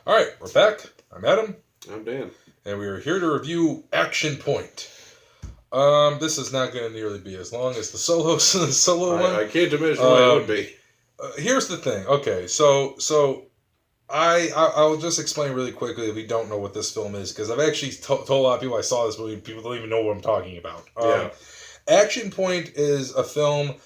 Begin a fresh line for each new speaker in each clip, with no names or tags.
All right, we're back. I'm Adam.
I'm Dan.
And we are here to review Action Point. This is not going to nearly be as long as the solo one.
I can't imagine why it would be.
Here's the thing. Okay, so I'll just explain really quickly if you don't know what this film is, because I've actually told a lot of people I saw this movie. People don't even know what I'm talking about. Action Point is a film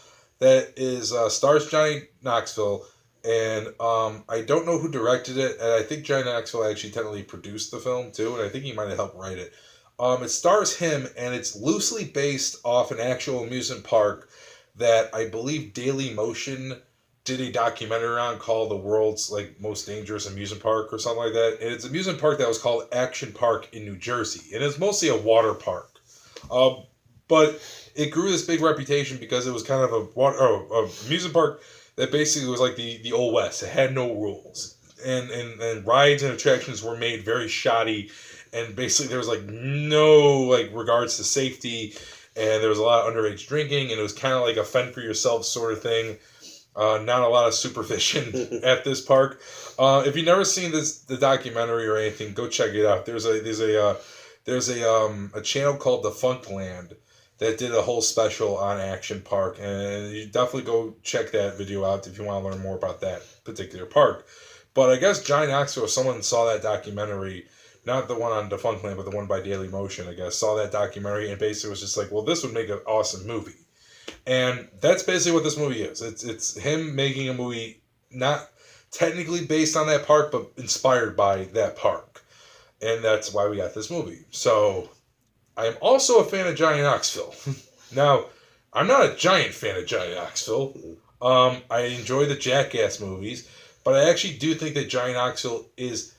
that is stars Johnny Knoxville. And I don't know who directed it, and I think Johnny Knoxville actually technically produced the film too, and I think he might have helped write it. It stars him, and it's loosely based off an actual amusement park that I believe Daily Motion did a documentary on called The World's Most Dangerous Amusement Park or something like that. And it's an amusement park that was called Action Park in New Jersey, and it's mostly a water park. But it grew this big reputation because it was kind of a amusement park that basically was like the Old West. It had no rules. And rides and attractions were made very shoddy. And basically there was no regards to safety. And there was a lot of underage drinking. And it was kind of like a fend for yourself sort of thing. Not a lot of supervision at this park. If you've never seen the documentary or anything, go check it out. There's a channel called Defunctland that did a whole special on Action Park, and you definitely go check that video out if you want to learn more about that particular park. But I guess Johnny Knoxville, someone saw that documentary, not the one on Defunctland, but the one by Daily Motion, I guess, saw that documentary and basically was just like, well, this would make an awesome movie. And that's basically what this movie is. It's him making a movie not technically based on that park, but inspired by that park. And that's why we got this movie. So I am also a fan of Johnny Knoxville. Now, I'm not a giant fan of Johnny Knoxville. I enjoy the Jackass movies, but I actually do think that Johnny Knoxville is,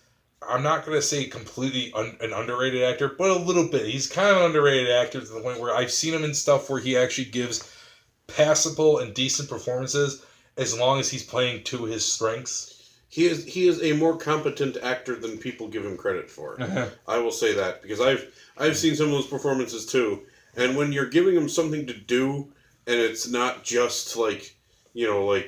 I'm not going to say completely an underrated actor, but a little bit. He's kind of an underrated actor to the point where I've seen him in stuff where he actually gives passable and decent performances as long as he's playing to his strengths.
He is a more competent actor than people give him credit for. I will say that, because I've seen some of those performances too, and when you're giving him something to do, and it's not just the man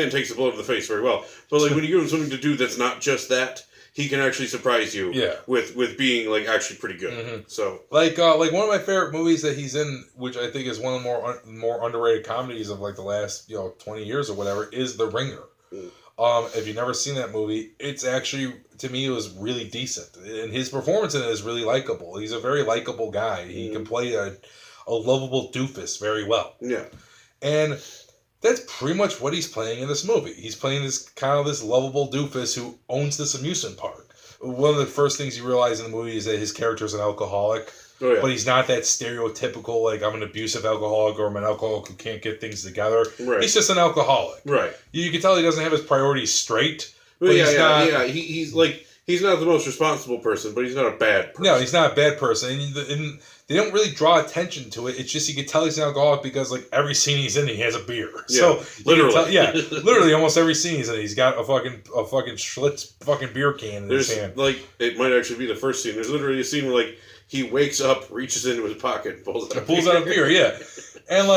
takes the blow to the face very well, but when you give him something to do that's not just that, he can actually surprise you with being actually pretty good. Mm-hmm. So
one of my favorite movies that he's in, which I think is one of the more underrated comedies of the last 20 years or whatever, is The Ringer. If you've never seen that movie, it's actually, to me, it was really decent. And his performance in it is really likable. He's a very likable guy. He can play a lovable doofus very well.
Yeah.
And that's pretty much what he's playing in this movie. He's playing this lovable doofus who owns this amusement park. One of the first things you realize in the movie is that his character is an alcoholic. Oh, yeah. But he's not that stereotypical, I'm an abusive alcoholic or I'm an alcoholic who can't get things together. Right. He's just an alcoholic.
Right.
You can tell he doesn't have his priorities straight.
Well, he's not the most responsible person, but he's not a bad person.
No, he's not a bad person. And they don't really draw attention to it. It's just you can tell he's an alcoholic because every scene he's in, he has a beer.
Yeah,
so
literally,
literally almost every scene he's in, he's got a fucking Schlitz fucking beer can in his hand.
It might actually be the first scene. There's literally a scene where he wakes up, reaches into his pocket, and pulls out a beer.
Yeah, and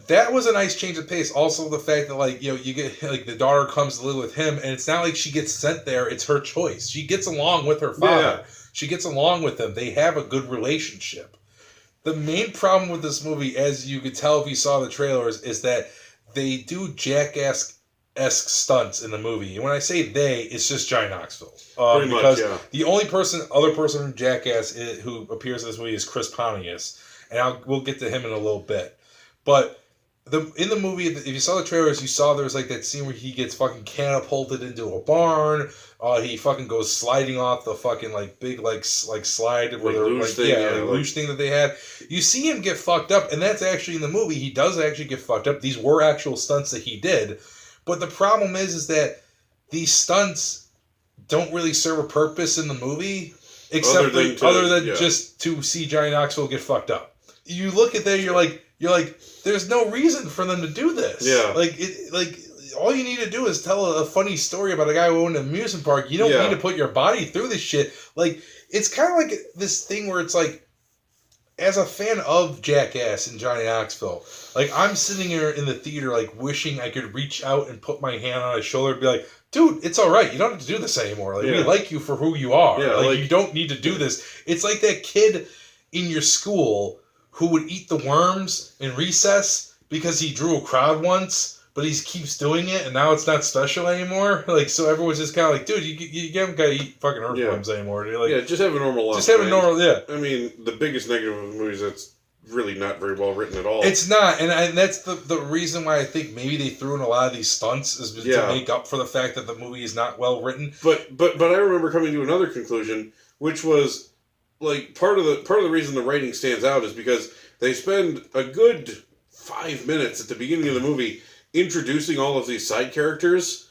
that was a nice change of pace. Also, the fact that you get the daughter comes to live with him, and it's not like she gets sent there; it's her choice. She gets along with her father. Yeah. She gets along with him. They have a good relationship. The main problem with this movie, as you could tell if you saw the trailers, is that they do Jackass-esque stunts in the movie. And when I say they, it's just Johnny Knoxville. Because the only other person in Jackass who appears in this movie is Chris Pontius. And we'll get to him in a little bit. But in the movie, if you saw the trailers, you saw there was that scene where he gets fucking catapulted into a barn. He fucking goes sliding off the fucking big slide where
luge thing,
luge thing that they had. You see him get fucked up, and that's actually in the movie. He does actually get fucked up. These were actual stunts that he did, but the problem is that these stunts don't really serve a purpose in the movie, except other than just to see Johnny Knoxville get fucked up. You look at that, you're like, there's no reason for them to do this.
Yeah.
All you need to do is tell a funny story about a guy who owned an amusement park. You don't need to put your body through this shit. It's kind of like this thing where it's as a fan of Jackass and Johnny Knoxville, like, I'm sitting here in the theater, like, wishing I could reach out and put my hand on his shoulder and be like, dude, it's all right. You don't have to do this anymore. Like, we like you for who you are.
Yeah,
like, you don't need to do this. It's like that kid in your school who would eat the worms in recess because he drew a crowd once, but he keeps doing it, and now it's not special anymore. Like, so everyone's just kind of like, dude, you haven't got to eat fucking earthworms anymore. Like,
just have a normal life.
Just have a normal,
I mean, the biggest negative of the movie is that's really not very well written at all.
It's not, and that's the reason why I think maybe they threw in a lot of these stunts is to make up for the fact that the movie is not well written.
But I remember coming to another conclusion, which was like part of the reason the writing stands out is because they spend a good 5 minutes at the beginning of the movie introducing all of these side characters,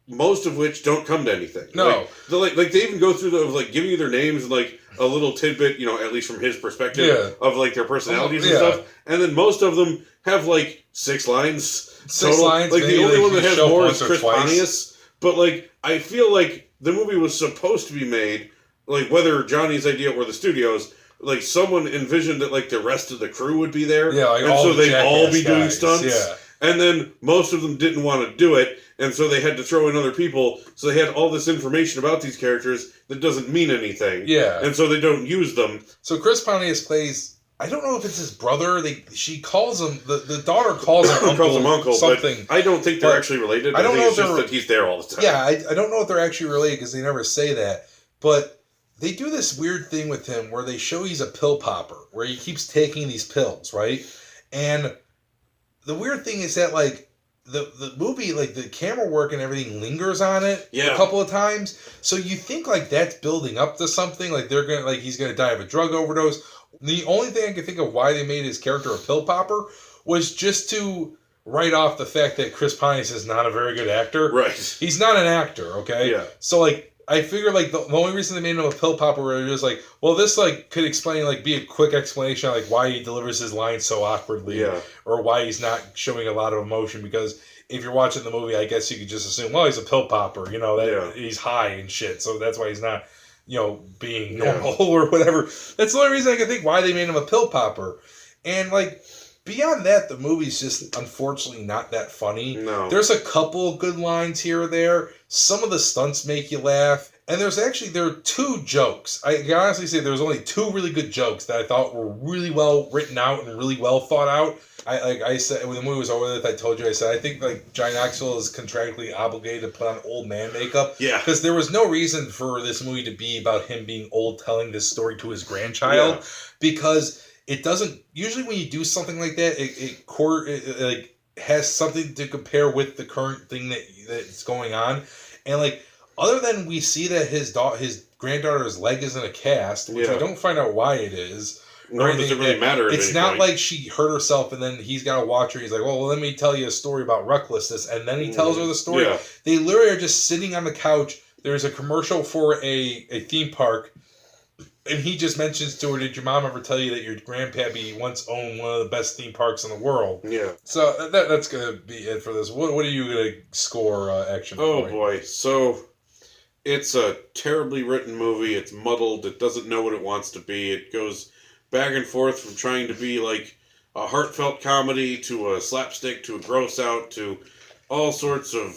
most of which don't come to anything.
No,
like they even go through like giving you their names and like a little tidbit, at least from his perspective, of like their personalities and stuff. And then most of them have like 6 lines.
6 lines.
Like the only one that has more is Chris Pontius. But like I feel like the movie was supposed to be made, like whether Johnny's idea or the studio's, like someone envisioned that like the rest of the crew would be there.
Yeah, like
and
all
so they'd all be doing
guys.
stunts.
Yeah.
And then most of them didn't want to do it, and so they had to throw in other people. So they had all this information about these characters that doesn't mean anything.
Yeah.
And so they don't use them.
So Chris Pontius plays, I don't know if it's his brother. She calls him, the daughter calls him uncle. Something.
But I don't think they're actually related.
I don't know if
it's just that he's there all the time.
Yeah, I don't know if they're actually related because they never say that. But they do this weird thing with him where they show he's a pill popper, where he keeps taking these pills, right? And the weird thing is that, like, the movie, like, the camera work and everything lingers on it a couple of times. So you think, like, that's building up to something. Like, he's gonna die of a drug overdose. The only thing I can think of why they made his character a pill popper was just to write off the fact that Chris Pontius is not a very good actor.
Right.
He's not an actor, okay?
Yeah.
So, like, I figured, like, the only reason they made him a pill popper was just like, well, this, like, could explain, like, be a quick explanation of, like, why he delivers his lines so awkwardly.
Yeah.
Or why he's not showing a lot of emotion. Because if you're watching the movie, I guess you could just assume, well, he's a pill popper. He's high and shit. So that's why he's not, being normal or whatever. That's the only reason I can think why they made him a pill popper. And, like, beyond that, the movie's just unfortunately not that funny.
No.
There's a couple of good lines here or there. Some of the stunts make you laugh. And there are 2 jokes. I can honestly say there was only 2 really good jokes that I thought were really well written out and really well thought out. I said, when the movie was over with, I told you, I said, I think, like, Johnny Knoxville is contractually obligated to put on old man makeup.
Yeah.
Because there was no reason for this movie to be about him being old telling this story to his grandchild. Yeah. Because it doesn't, usually when you do something like that, it has something to compare with the current thing that's going on. And, like, other than we see that his granddaughter's leg is in a cast, which we don't find out why it is.
Nor does it really matter.
It's not like she hurt herself and then he's got to watch her. He's like, well, let me tell you a story about recklessness. And then he tells her the story. Yeah. They literally are just sitting on the couch. There's a commercial for a theme park. And he just mentions to her, did your mom ever tell you that your grandpappy once owned one of the best theme parks in the world?
Yeah.
So that's going to be it for this. What are you going to score action
Oh,
point?
Boy. So it's a terribly written movie. It's muddled. It doesn't know what it wants to be. It goes back and forth from trying to be like a heartfelt comedy to a slapstick to a gross out to all sorts of,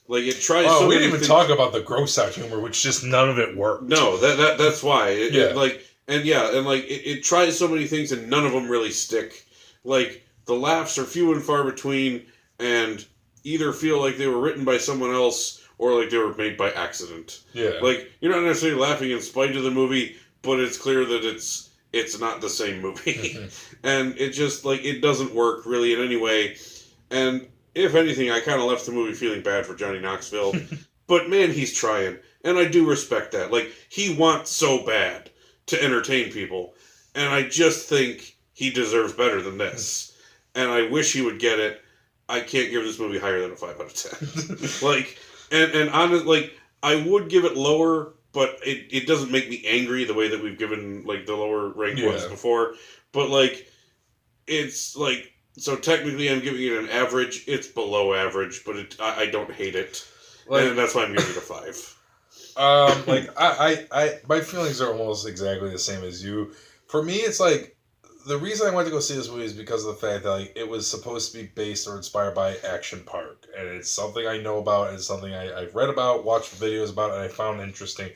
like, it tries.
Oh, we didn't even talk about the gross out humor, which just none of it worked.
No, that's why. It tries so many things and none of them really stick. Like, the laughs are few and far between and either feel like they were written by someone else or like they were made by accident.
Yeah.
Like, you're not necessarily laughing in spite of the movie, but it's clear that it's not the same movie. And it just, like, it doesn't work really in any way. And if anything, I kind of left the movie feeling bad for Johnny Knoxville. But man, he's trying. And I do respect that. Like, he wants so bad to entertain people. And I just think he deserves better than this. And I wish he would get it. I can't give this movie higher than a 5 out of 10. Like, and honestly, like, I would give it lower, but it doesn't make me angry the way that we've given, like, the lower ranked ones before. But, like, it's, like, so technically I'm giving it an average. It's below average, but I don't hate it. Like, and that's why I'm giving it a 5.
Like, I my feelings are almost exactly the same as you. For me, it's like, the reason I went to go see this movie is because of the fact that like it was supposed to be based or inspired by Action Park, and it's something I know about, and it's something I've read about, watched videos about, and I found interesting.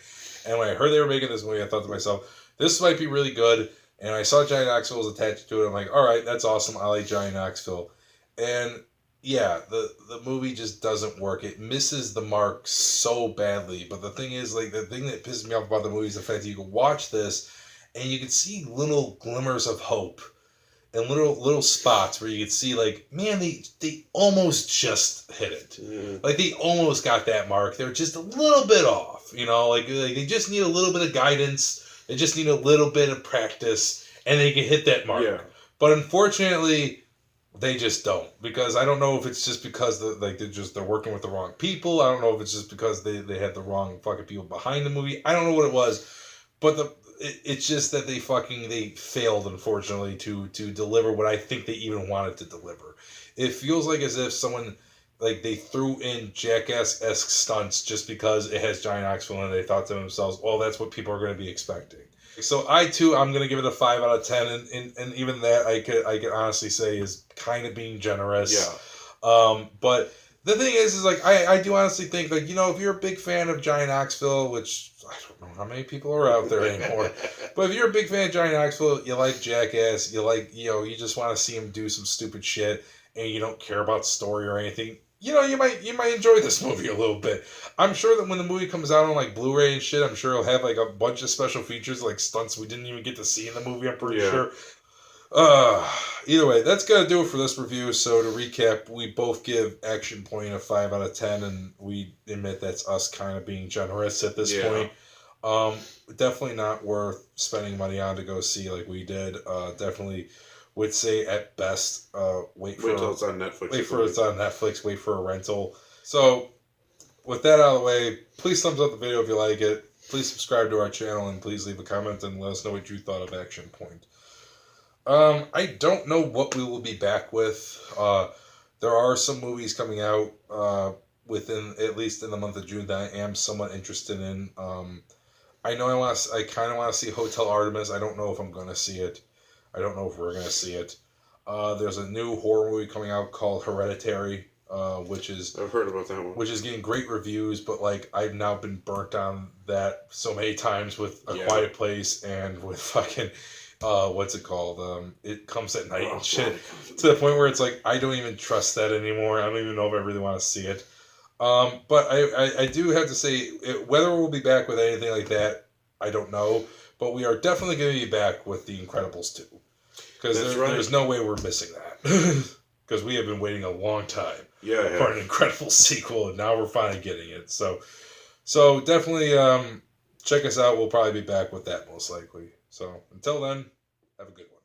And when I heard they were making this movie, I thought to myself, this might be really good. And I saw Johnny Knoxville was attached to it. I'm like, all right, that's awesome. I like Johnny Knoxville. And yeah, the movie just doesn't work. It misses the mark so badly. But the thing is, like, the thing that pisses me off about the movie is the fact that you can watch this and you can see little glimmers of hope and little spots where you can see, like, man, they almost just hit it.
Mm.
Like, they almost got that mark. They're just a little bit off, you know? Like they just need a little bit of guidance. They just need a little bit of practice, and they can hit that mark.
Yeah.
But unfortunately, they just don't. Because I don't know if it's just because they're working with the wrong people. I don't know if it's just because they had the wrong fucking people behind the movie. I don't know what it was, but it's just that they failed, unfortunately, to deliver what I think they even wanted to deliver. It feels like as if someone, like, they threw in Jackass-esque stunts just because it has Johnny Knoxville and they thought to themselves, well, that's what people are going to be expecting. So I'm going to give it a 5 out of 10, and even that I could honestly say is kind of being generous.
Yeah.
But the thing is like, I do honestly think, like, you know, if you're a big fan of Johnny Knoxville, which I don't know how many people are out there anymore, but if you're a big fan of Johnny Knoxville, you like Jackass, you like, you know, you just want to see him do some stupid shit, and you don't care about story or anything, you know, you might enjoy this movie a little bit. I'm sure that when the movie comes out on like Blu-ray and shit, I'm sure it'll have like a bunch of special features, like stunts we didn't even get to see in the movie, I'm pretty sure. Either way, that's gonna do it for this review. So to recap, we both give Action Point a 5 out of 10, and we admit that's us kind of being generous at this point. Definitely not worth spending money on to go see like we did. Definitely would say at best, wait till it's on Netflix. Wait for a rental. So with that out of the way, please thumbs up the video if you like it. Please subscribe to our channel, and please leave a comment and let us know what you thought of Action Point. I don't know what we will be back with. There are some movies coming out within, at least in the month of June, that I am somewhat interested in. I know I kind of want to see Hotel Artemis. I don't know if I'm going to see it. I don't know if we're going to see it. There's a new horror movie coming out called Hereditary, which is...
I've heard about that one.
Which is getting great reviews, but like I've now been burnt on that so many times with A Quiet Place and with fucking... what's it called? It Comes at Night and shit. To the point where it's like, I don't even trust that anymore. I don't even know if I really want to see it. But I do have to say, whether we'll be back with anything like that, I don't know. But we are definitely going to be back with The Incredibles 2. Because there's no way we're missing that. Because we have been waiting a long time for an Incredibles sequel, and now we're finally getting it. So definitely check us out. We'll probably be back with that most likely. So until then, have a good one.